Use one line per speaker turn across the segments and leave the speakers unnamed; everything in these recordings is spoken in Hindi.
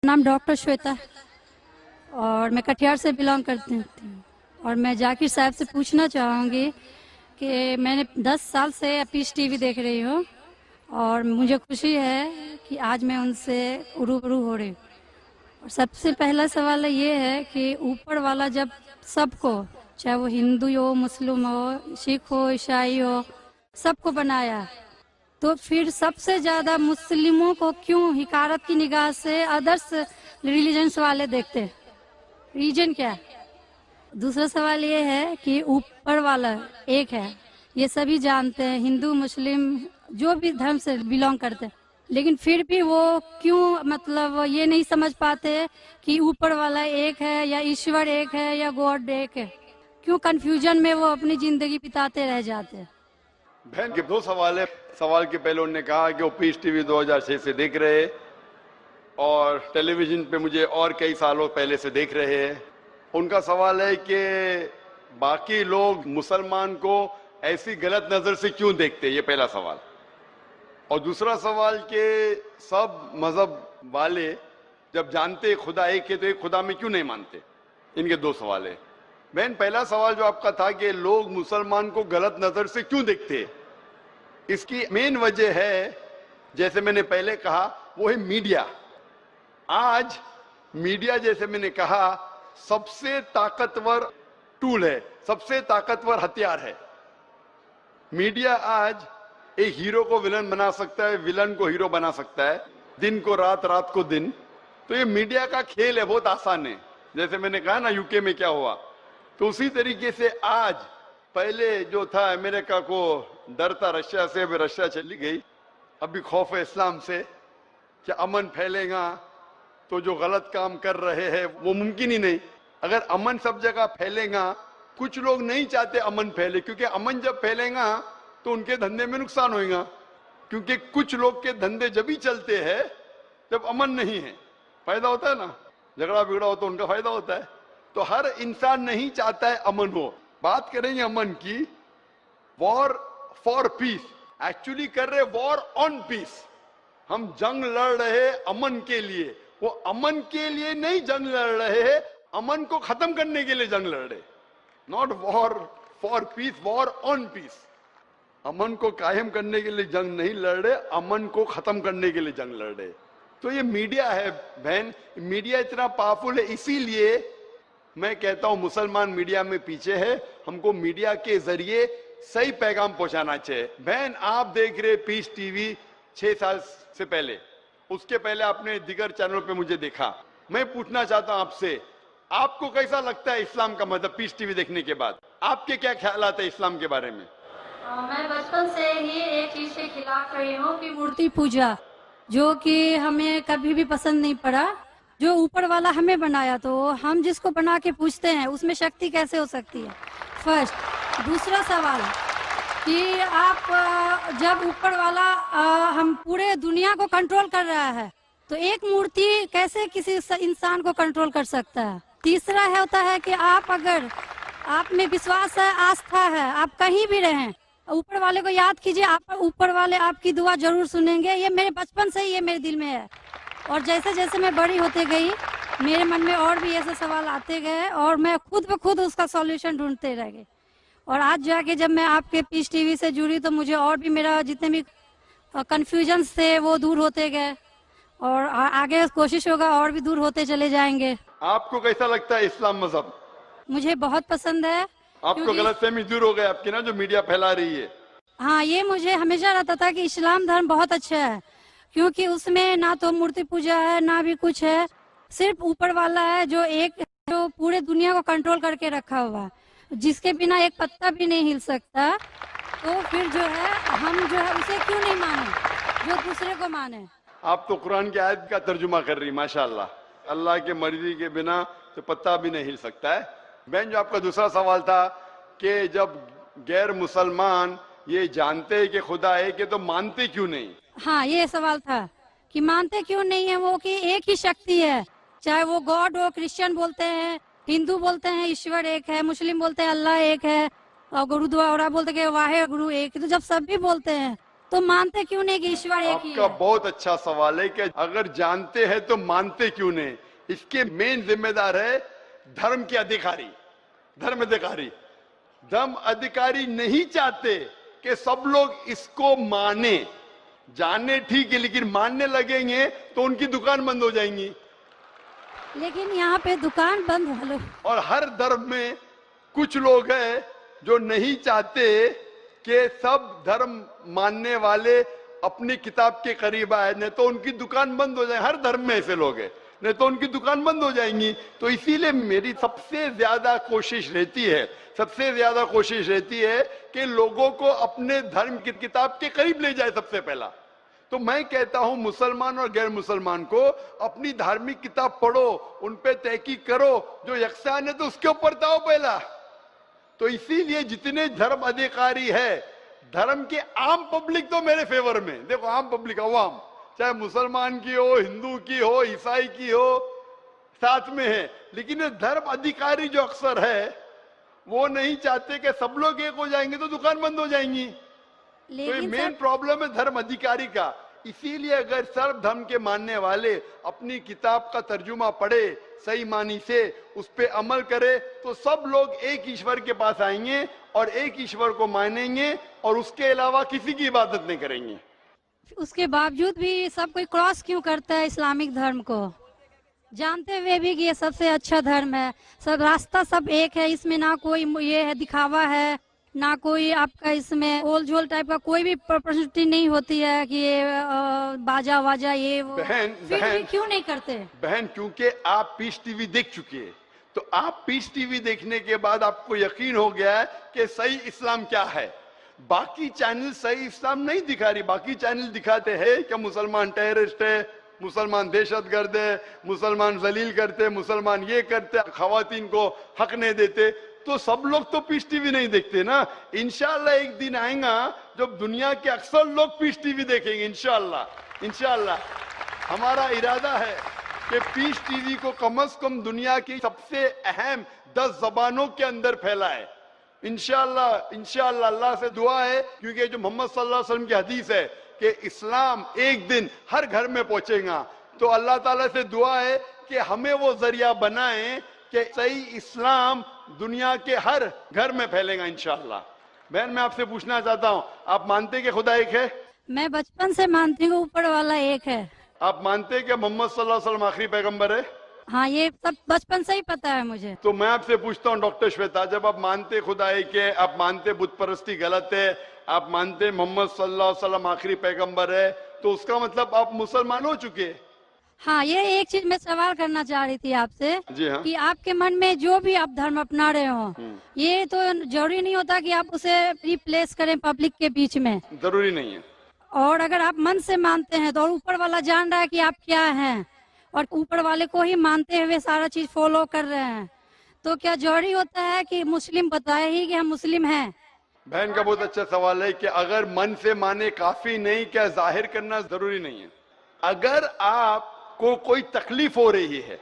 नाम डॉक्टर श्वेता और मैं कटिहार से बिलोंग करती हूँ। और मैं जाकिर साहब से पूछना चाहूँगी कि मैंने 10 साल से पीस टीवी देख रही हूँ और मुझे खुशी है कि आज मैं उनसे रूबरू हो रही हूँ। और सबसे पहला सवाल ये है कि ऊपर वाला जब सबको, चाहे वो हिंदू हो, मुस्लिम हो, सिख हो, ईसाई हो, सबको बनाया, तो फिर सबसे ज्यादा मुस्लिमों को क्यों हिकारत की निगाह से अदर्स रिलीजन्स वाले देखते हैं? रीजन क्या है? दूसरा सवाल ये है कि ऊपर वाला एक है, ये सभी जानते हैं, हिंदू मुस्लिम जो भी धर्म से बिलोंग करते हैं, लेकिन फिर भी वो क्यों मतलब ये नहीं समझ पाते कि ऊपर वाला एक है या ईश्वर एक है या गॉड एक है? क्यों कंफ्यूजन में वो अपनी जिंदगी बिताते रह जाते हैं?
बहन के दो सवाल है। सवाल के पहले उन्होंने कहा कि वो पीस टीवी 2006 से देख रहे हैं और टेलीविजन पे मुझे और कई सालों पहले से देख रहे हैं। उनका सवाल है कि बाकी लोग मुसलमान को ऐसी गलत नजर से क्यों देखते हैं, ये पहला सवाल। और दूसरा सवाल कि सब मजहब वाले जब जानते खुदा एक है तो एक खुदा में क्यों नहीं मानते। इनके दो सवाल है। बहन, पहला सवाल जो आपका था कि लोग मुसलमान को गलत नजर से क्यों देखते हैं, इसकी मेन वजह है, जैसे मैंने पहले कहा, वो है मीडिया। आज मीडिया, जैसे मैंने कहा, सबसे ताकतवर टूल है, सबसे ताकतवर हथियार है। मीडिया आज एक हीरो को विलन बना सकता है, विलन को हीरो बना सकता है, दिन को रात, रात को दिन। तो ये मीडिया का खेल है, बहुत आसान है। जैसे मैंने कहा ना यूके में क्या हुआ, तो उसी तरीके से आज पहले जो था अमेरिका को डर था रशिया से, अभी रशिया चली गई। अभी खौफ है इस्लाम से कि अमन फैलेगा तो जो गलत काम कर रहे हैं वो मुमकिन ही नहीं। अगर अमन सब जगह फैलेगा, कुछ लोग नहीं चाहते अमन फैले, क्योंकि अमन जब फैलेगा तो उनके धंधे में नुकसान होगा, क्योंकि कुछ लोग के धंधे जब ही चलते हैं जब अमन नहीं है। फायदा होता है ना, झगड़ा बिगड़ा हो तो उनका फायदा होता है। तो हर इंसान नहीं चाहता है अमन हो। बात करेंगे अमन की, वॉर फॉर पीस, एक्चुअली कर रहे वॉर ऑन पीस। हम जंग लड़ रहे अमन के लिए, वो अमन के लिए नहीं जंग लड़ रहे हैं, अमन को खत्म करने के लिए जंग लड़ रहे। Not war for peace, war on peace. अमन को कायम करने के लिए जंग नहीं लड़ रहे, अमन को खत्म करने के लिए जंग लड़ रहे। तो ये मीडिया है बहन, मीडिया इतना पावरफुल है, इसीलिए मैं कहता हूं मुसलमान मीडिया में पीछे है। हमको मीडिया के जरिए सही पैगाम पहुंचाना चाहिए। बहन, आप देख रहे पीस टीवी 6 साल से पहले, उसके पहले आपने दिगर चैनलों पे मुझे देखा। मैं पूछना चाहता हूं आपसे, आपको कैसा लगता है इस्लाम का मतलब पीस टीवी देखने के बाद? आपके क्या ख्यालात है इस्लाम के बारे में?
मैं बचपन से ही एक चीज के खिलाफ रही हूँ कि मूर्ति पूजा, जो कि हमें कभी भी पसंद नहीं पड़ा। जो ऊपर वाला हमें बनाया, तो हम जिसको बना के पूछते हैं उसमें शक्ति कैसे हो सकती है? फर्स्ट। दूसरा सवाल कि आप जब ऊपर वाला हम पूरे दुनिया को कंट्रोल कर रहा है, तो एक मूर्ति कैसे किसी इंसान को कंट्रोल कर सकता है? तीसरा है होता है कि आप अगर आप में विश्वास है, आस्था है, आप कहीं भी रहें, ऊपर वाले को याद कीजिए, आप ऊपर वाले आपकी दुआ जरूर सुनेंगे। ये मेरे बचपन से ही ये मेरे दिल में है। और जैसे जैसे मैं बड़ी होते गई, मेरे मन में और भी ऐसे सवाल आते गए और मैं खुद ब खुद उसका सॉल्यूशन ढूंढते रह गई। और आज जाके जब मैं आपके पीस टीवी से जुड़ी, तो मुझे और भी मेरा जितने भी कंफ्यूजन थे वो दूर होते गए और आगे कोशिश होगा और भी दूर होते चले जाएंगे।
आपको कैसा लगता है इस्लाम मजहब?
मुझे बहुत पसंद है।
आपको गलतफहमी दूर हो गई आपकी ना, जो मीडिया फैला रही है?
हाँ, ये मुझे हमेशा रहता था कि इस्लाम धर्म बहुत अच्छा है, क्योंकि उसमें ना तो मूर्ति पूजा है ना भी कुछ है, सिर्फ ऊपर वाला है जो एक, जो पूरे दुनिया को कंट्रोल करके रखा हुआ है, जिसके बिना एक पत्ता भी नहीं हिल सकता। तो फिर जो है हम जो है उसे क्यों नहीं माने, जो दूसरे को माने।
आप तो कुरान की आयत का तर्जुमा कर रही, माशाल्लाह। अल्लाह के मर्जी के बिना तो पत्ता भी नहीं हिल सकता है। बहन, जो आपका दूसरा सवाल था कि जब गैर मुसलमान ये जानते हैं कि खुदा है कि तो मानते क्यों नहीं?
हाँ, ये सवाल था कि मानते क्यों नहीं है वो, कि एक ही शक्ति है, चाहे वो गॉड हो, क्रिश्चियन बोलते हैं, हिंदू बोलते हैं ईश्वर एक है, मुस्लिम बोलते हैं अल्लाह एक है, और गुरुद्वारा बोलते हैं वाहे गुरु एक। तो जब सब भी बोलते हैं तो मानते क्यों नहीं कि ईश्वर एक ही
आपका
है?
बहुत अच्छा सवाल है कि अगर जानते हैं तो मानते क्यों नहीं। इसके मेन जिम्मेदार है धर्म के अधिकारी। धर्म अधिकारी नहीं चाहते कि सब लोग इसको माने। जाने ठीक है, लेकिन मानने लगेंगे तो उनकी दुकान बंद हो जाएंगी।
लेकिन यहाँ पे दुकान बंद हेलो
और हर धर्म में कुछ लोग हैं जो नहीं चाहते कि सब धर्म मानने वाले अपनी किताब के करीब आए, नहीं तो उनकी दुकान बंद हो जाए। हर धर्म में ऐसे लोग हैं, नहीं तो उनकी दुकान बंद हो जाएंगी। तो इसीलिए मेरी सबसे ज्यादा कोशिश रहती है कि लोगों को अपने धर्म की किताब के करीब ले जाए सबसे पहला। तो मैं कहता हूं मुसलमान और गैर मुसलमान को अपनी धार्मिक किताब पढ़ो, उन पे तहकीक करो। जो यकसान है तो उसके ऊपर जाओ पहला। तो इसीलिए जितने धर्म अधिकारी है, धर्म के आम पब्लिक तो मेरे फेवर में। देखो आम पब्लिक, अवाम, चाहे मुसलमान की हो, हिंदू की हो, ईसाई की हो, साथ में है। लेकिन ये धर्म अधिकारी जो अक्सर है वो नहीं चाहते कि सब लोग एक हो जाएंगे तो दुकान बंद हो जाएंगी। तो ये
लेकिन
मेन प्रॉब्लम है धर्म अधिकारी का। इसीलिए अगर सर्व धर्म के मानने वाले अपनी किताब का तर्जुमा पढ़े, सही मानी से उस पे अमल करे, तो सब लोग एक ईश्वर के पास आएंगे और एक ईश्वर को मानेंगे और उसके अलावा किसी की इबादत नहीं करेंगे।
उसके बावजूद भी सब कोई क्रॉस क्यों करता है इस्लामिक धर्म को, जानते हुए भी कि ये सबसे अच्छा धर्म है, सब रास्ता सब एक है, इसमें ना कोई ये है दिखावा है, ना कोई आपका इसमें ओल झोल टाइप का कोई भी प्रस्तुति नहीं होती है कि ये बाजा वाजा ये वो। फिर भी क्यों नहीं करते?
बहन, क्योंकि आप पीस टीवी देख चुके हैं। तो आप पीस टीवी देखने के बाद आपको यकीन हो गया है कि सही इस्लाम क्या है। बाकी चैनल सही इस्लाम नहीं दिखा रही। बाकी चैनल दिखाते हैं कि मुसलमान टेररिस्ट है, मुसलमान दहशतगर्द है, मुसलमान जलील करते, मुसलमान ये करते, खवातीन को हक नहीं देते। तो सब लोग तो पीस टीवी नहीं देखते ना। इंशाल्लाह एक दिन आएगा जब दुनिया के अक्सर लोग पीस टीवी देखेंगे। इंशाल्लाह हमारा इरादा है कि पीस टीवी को कम से कम दुनिया की सबसे अहम 10 जबानों के अंदर फैलाए। इंशाल्लाह अल्लाह से दुआ है, क्योंकि जो मोहम्मद सल्लल्लाहु अलैहि वसल्लम की हदीस है कि इस्लाम एक दिन हर घर में पहुंचेगा। तो अल्लाह ताला से दुआ है कि हमें वो जरिया बनाए कि सही इस्लाम दुनिया के हर घर में फैलेगा इंशाल्लाह। बहन, मैं आपसे पूछना चाहता हूँ, आप मानते कि खुदा एक है?
मैं बचपन से मानती हूँ ऊपर वाला एक है।
आप मानते कि मोहम्मद सल्लल्लाहु अलैहि वसल्लम आखिरी पैगंबर है?
हाँ, ये सब बचपन से ही पता है मुझे।
तो मैं आपसे पूछता हूँ डॉक्टर श्वेता, जब आप मानते खुदा एक है, आप मानते बुत परस्ती गलत है, आप मानते मोहम्मद सल्लल्लाहु अलैहि वसल्लम आखिरी पैगंबर है, तो उसका मतलब आप मुसलमान हो चुके।
हाँ, ये एक चीज मैं सवाल करना चाह रही थी आपसे।
जी हाँ।
कि आपके मन में जो भी आप धर्म अपना रहे हो, ये तो जरूरी नहीं होता कि आप उसे रिप्लेस करें पब्लिक के बीच में।
जरूरी नहीं है।
और अगर आप मन से मानते हैं तो और ऊपर वाला जान रहा है कि आप क्या हैं और ऊपर वाले को ही मानते हुए सारा चीज फॉलो कर रहे हैं, तो क्या जरूरी होता है कि मुस्लिम बताए ही कि हम मुस्लिम हैं?
बहन का बहुत अच्छा सवाल है कि अगर मन से माने काफी नहीं, क्या जाहिर करना जरूरी नहीं है? अगर आपको कोई तकलीफ हो रही है,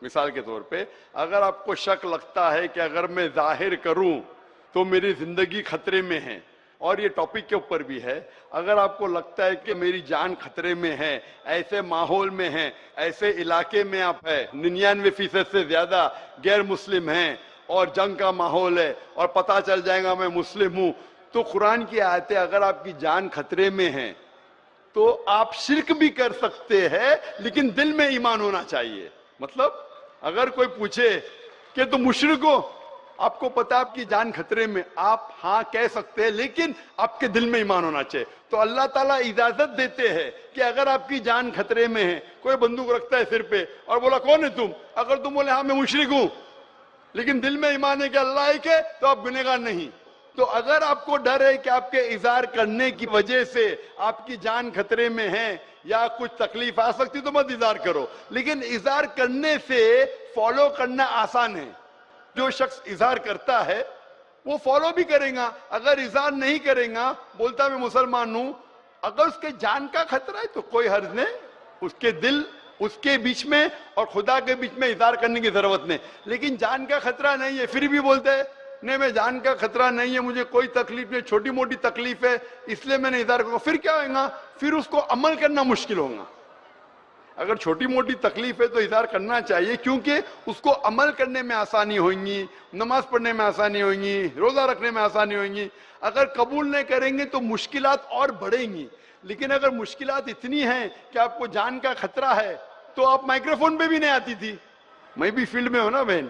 मिसाल के तौर पे अगर आपको शक लगता है कि अगर मैं जाहिर करूं तो मेरी जिंदगी खतरे में है, और ये टॉपिक के ऊपर भी है, अगर आपको लगता है कि मेरी जान खतरे में है, ऐसे माहौल में है, ऐसे इलाके में आप है, 99% से ज्यादा गैर मुस्लिम हैं और जंग का माहौल है और पता चल जाएगा मैं मुस्लिम हूं, तो कुरान की आयतें, अगर आपकी जान खतरे में है तो आप शिर्क भी कर सकते हैं, लेकिन दिल में ईमान होना चाहिए। मतलब अगर कोई पूछे कि तुम मुशरिक हो, आपको पता है आपकी जान खतरे में, आप हाँ कह सकते हैं, लेकिन आपके दिल में ईमान होना चाहिए। तो अल्लाह ताला इजाजत देते हैं कि अगर आपकी जान खतरे में है, कोई बंदूक रखता है सिर पे और बोला कौन है तुम, अगर तुम बोले हाँ मैं मुशरिक हूं, लेकिन दिल में ईमान है कि अल्लाह एक है, तो आप गुनहगार नहीं। तो अगर आपको डर है कि आपके इज़हार करने की वजह से आपकी जान खतरे में है या कुछ तकलीफ आ सकती, तो मत इज़हार करो। लेकिन इज़हार करने से फॉलो करना आसान है। जो शख्स इज़हार करता है वो फॉलो भी करेगा। अगर इज़हार नहीं करेगा, बोलता मैं मुसलमान हूं, अगर उसके जान का खतरा है तो कोई हर्ज नहीं, उसके दिल उसके बीच में और खुदा के बीच में इज़हार करने की जरूरत नहीं। लेकिन जान का खतरा नहीं है फिर भी बोलते हैं नहीं मैं जान का खतरा नहीं है, मुझे कोई तकलीफ नहीं, छोटी मोटी तकलीफ है इसलिए मैंने इज़हार करूंगा, फिर क्या होगा? फिर उसको अमल करना मुश्किल होगा। अगर छोटी मोटी तकलीफ है तो इज़हार करना चाहिए, क्योंकि उसको अमल करने में आसानी होगी, नमाज पढ़ने में आसानी होगी, रोजा रखने में आसानी होगी। अगर कबूल नहीं करेंगे तो मुश्किलात और बढ़ेंगी। लेकिन अगर मुश्किलात इतनी हैं कि आपको जान का खतरा है तो आप माइक्रोफोन पे भी नहीं आती थी। मैं भी फील्ड में हूं ना बहन,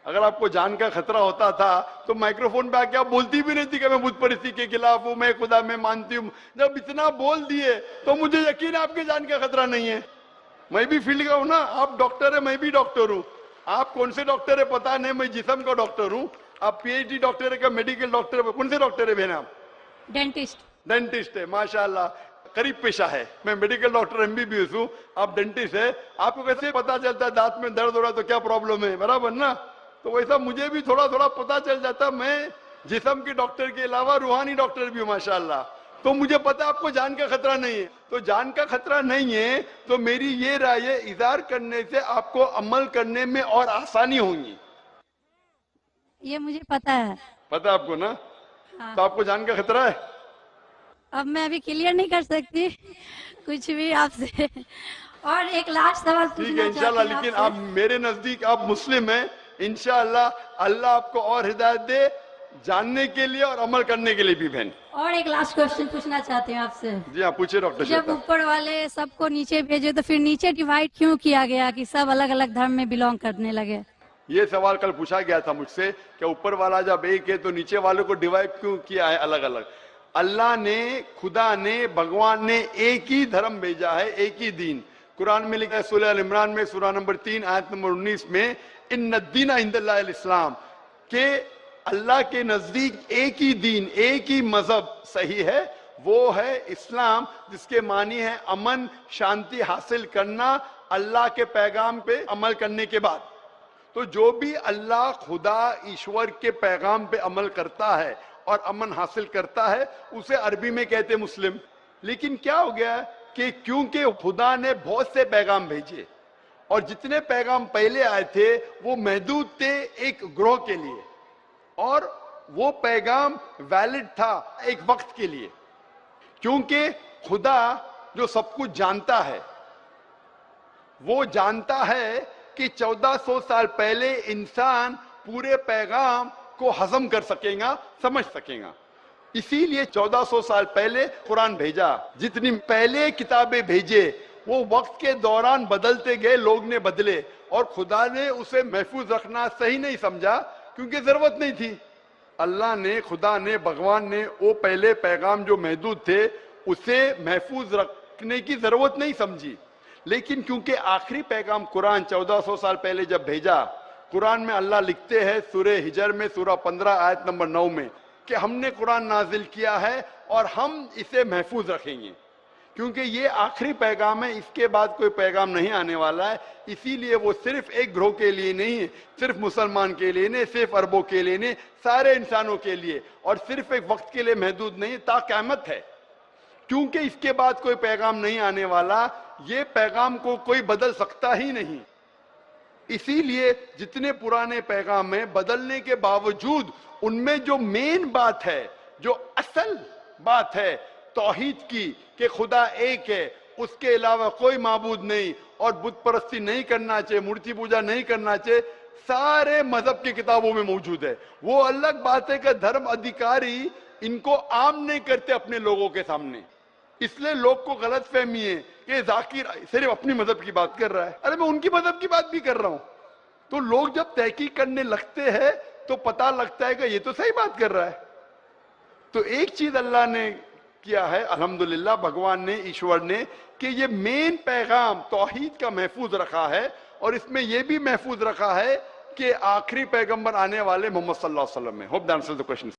अगर आपको जान का खतरा होता था तो माइक्रोफोन पे आके आप बोलती भी नहीं थी कि मैं बुत परिस्थिति के खिलाफ हूं, मैं खुदा में मानती हूं। जब इतना बोल दिए तो मुझे यकीन है आपके जान का खतरा नहीं है। मैं भी फील्ड का हूं ना, आप डॉक्टर है, मैं भी डॉक्टर हूं। आप कौन से डॉक्टर है पता नहीं, मैं जिस्म का डॉक्टर हूं। आप पीएचडी डॉक्टर है क्या मेडिकल डॉक्टर है? कौन से डॉक्टर है बहन आप?
डेंटिस्ट।
डेंटिस्ट है, माशाल्लाह, करीब पेशा है। मैं मेडिकल डॉक्टर एमबीबीएस हूं, आप डेंटिस्ट है। आपको कैसे पता चलता है दांत में दर्द हो रहा है तो क्या प्रॉब्लम है, बराबर ना? तो वैसा मुझे भी थोड़ा थोड़ा पता चल जाता। मैं जिस्म के डॉक्टर के अलावा रूहानी डॉक्टर भी हूं माशाल्लाह। तो मुझे पता आपको जान का खतरा नहीं है। तो जान का खतरा नहीं है तो मेरी ये राय है, इज़हार करने से आपको अमल करने में और आसानी होगी।
ये मुझे पता है।
पता आपको ना?
हाँ।
तो आपको जान का खतरा है?
अब मैं अभी क्लियर नहीं कर सकती कुछ भी आपसे। और एक लास्ट सवाल
ठीक है
पूछना
इंशाल्लाह,
चाहती हूँ
लेकिन
आपसे।
आप मेरे नजदीक आप मुस्लिम हैं, इंशाल्लाह अल्लाह आपको और हिदायत दे जानने के लिए और अमल करने के लिए भी बहन।
और एक लास्ट क्वेश्चन पूछना चाहती हूँ आपसे।
जी हाँ पूछिए डॉक्टर
जब
श्वेता।
ऊपर वाले सबको नीचे भेजे तो फिर नीचे डिवाइड क्यों किया गया कि सब अलग अलग धर्म में बिलोंग करने लगे?
ये सवाल कल पूछा गया था मुझसे कि ऊपर वाला जब एक है तो नीचे वालों को डिवाइड क्यों किया है अलग अलग? अल्लाह ने, खुदा ने, भगवान ने एक ही धर्म भेजा है, एक ही दीन। कुरान में लिखा है सूरह अल इमरान में सूरह नंबर 3 आयत नंबर 19 में, इन्ना दीना इंदल्लाहिल इस्लाम, के अल्लाह के नजदीक एक ही दीन, एक ही मजहब सही है, वो है इस्लाम, जिसके मानी है अमन शांति हासिल करना अल्लाह के पैगाम पे अमल करने के बाद। तो जो भी अल्लाह खुदा ईश्वर के पैगाम पे अमल करता है और अमन हासिल करता है उसे अरबी में कहते मुस्लिम। लेकिन क्या हो गया कि क्योंकि खुदा ने बहुत से पैगाम भेजे और जितने पैगाम पहले आए थे वो महदूद थे एक ग्रोह के लिए, और वो पैगाम वैलिड था एक वक्त के लिए, क्योंकि खुदा जो सब कुछ जानता है वो जानता है कि 1400 साल पहले इंसान पूरे पैगाम को हजम कर सकेगा, समझ सकेगा। इसीलिए 1400 साल पहले कुरान भेजा। जितनी पहले किताबें भेजे वो वक्त के दौरान बदलते गए, लोग ने बदले, और खुदा ने उसे महफूज रखना सही नहीं समझा क्योंकि जरूरत नहीं थी। अल्लाह ने, खुदा ने, भगवान ने वो पहले पैगाम जो महदूद थे उसे महफूज रखने की जरूरत नहीं समझी। लेकिन क्योंकि आखिरी पैगाम कुरान 1400 साल पहले जब भेजा, कुरान में अल्लाह लिखते हैं सूरह हिजर में सूरह 15 आयत नंबर 9 में कि हमने कुरान नाजिल किया है और हम इसे महफूज रखेंगे, क्योंकि ये आखिरी पैगाम है, इसके बाद कोई पैगाम नहीं आने वाला है। इसीलिए वो सिर्फ एक ग्रोह के लिए नहीं है, सिर्फ मुसलमान के लिए नहीं, सिर्फ अरबों के लिए नहीं, सारे इंसानों के लिए, और सिर्फ एक वक्त के लिए महदूद नहीं, ता क़यामत है। क्योंकि इसके बाद कोई पैगाम नहीं आने वाला, ये पैगाम को कोई बदल सकता ही नहीं। इसीलिए जितने पुराने पैगाम हैं बदलने के बावजूद उनमें जो मेन बात है, जो असल बात है तौहीद की कि खुदा एक है, उसके अलावा कोई माबूद नहीं, और बुत परस्ती नहीं करना चाहिए, मूर्ति पूजा नहीं करना चाहिए, सारे मजहब की किताबों में मौजूद है। वो अलग बात है कि धर्म अधिकारी इनको आम नहीं करते अपने लोगों के सामने, इसलिए लोग को गलत फहमी है कि जाकिर सिर्फ अपनी मजहब की बात कर रहा है। अरे मैं उनकी मजहब की बात भी कर रहा हूं। तो लोग जब तहकीक करने लगते हैं तो पता लगता है कि ये तो सही बात कर रहा है। तो एक चीज अल्लाह ने किया है, अल्हम्दुलिल्लाह, भगवान ने, ईश्वर ने, कि ये मेन पैगाम तौहीद का महफूज रखा है, और इसमें यह भी महफूज रखा है कि आखिरी पैगंबर आने वाले मोहम्मद सल्लल्लाहु अलैहि वसल्लम है। Hope that answers the question.